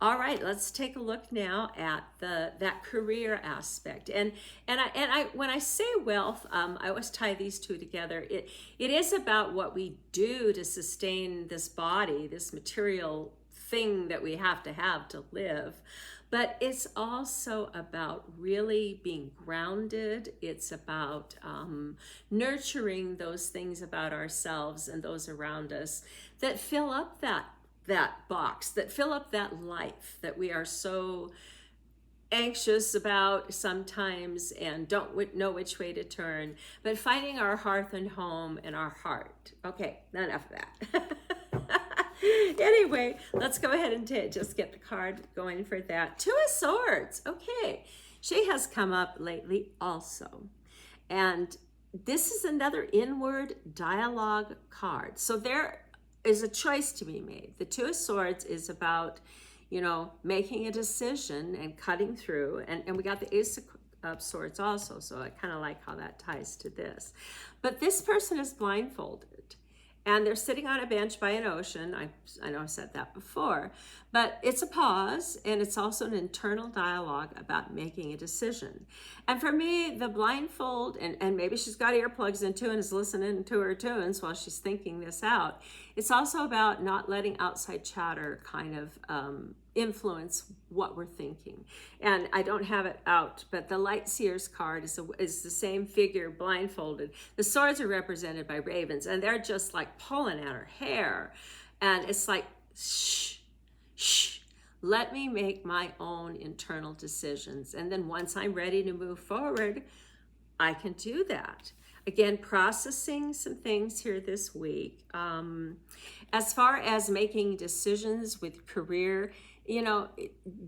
All right, let's take a look now at that career aspect. And I when I say wealth, I always tie these two together. It is about what we do to sustain this body, this material thing that we have to live. But it's also about really being grounded. It's about nurturing those things about ourselves and those around us that fill up that box, that fill up that life that we are so anxious about sometimes and don't know which way to turn, but finding our hearth and home in our heart. Okay, enough of that. Anyway, let's go ahead and just get the card going for that. Two of Swords. Okay, she has come up lately also. And this is another inward dialogue card. So there is a choice to be made. The Two of Swords is about, making a decision and cutting through. And we got the Ace of Swords also. So I kind of like how that ties to this. But this person is blindfolded. And they're sitting on a bench by an ocean. I know I said that before, but it's a pause, and it's also an internal dialogue about making a decision. And for me, the blindfold, and maybe she's got earplugs in too and is listening to her tunes while she's thinking this out. It's also about not letting outside chatter kind of influence what we're thinking. And I don't have it out, but the Light Seers card is the same figure blindfolded. The swords are represented by ravens, and they're just like pulling at her hair. And it's like, shh, shh, let me make my own internal decisions. And then once I'm ready to move forward, I can do that. Again, processing some things here this week. As far as making decisions with career,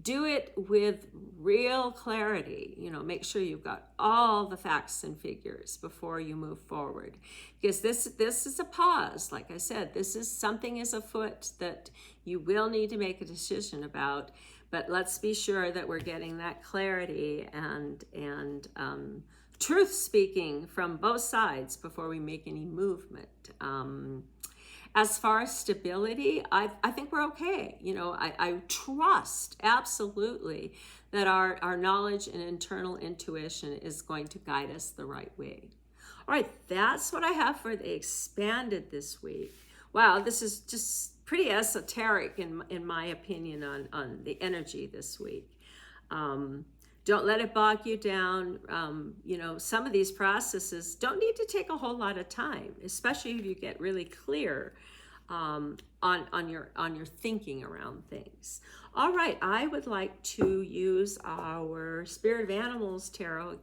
do it with real clarity. Make sure you've got all the facts and figures before you move forward. Because this is a pause. Like I said, something is afoot that you will need to make a decision about. But let's be sure that we're getting that clarity and truth speaking from both sides before we make any movement. As far as stability, I think we're okay. I trust absolutely that our knowledge and internal intuition is going to guide us the right way. All right, that's what I have for the expanded this week. Wow, this is just pretty esoteric in my opinion on the energy this week. Don't let it bog you down. Some of these processes don't need to take a whole lot of time, especially if you get really clear on your thinking around things. All right, I would like to use our Spirit of Animals Tarot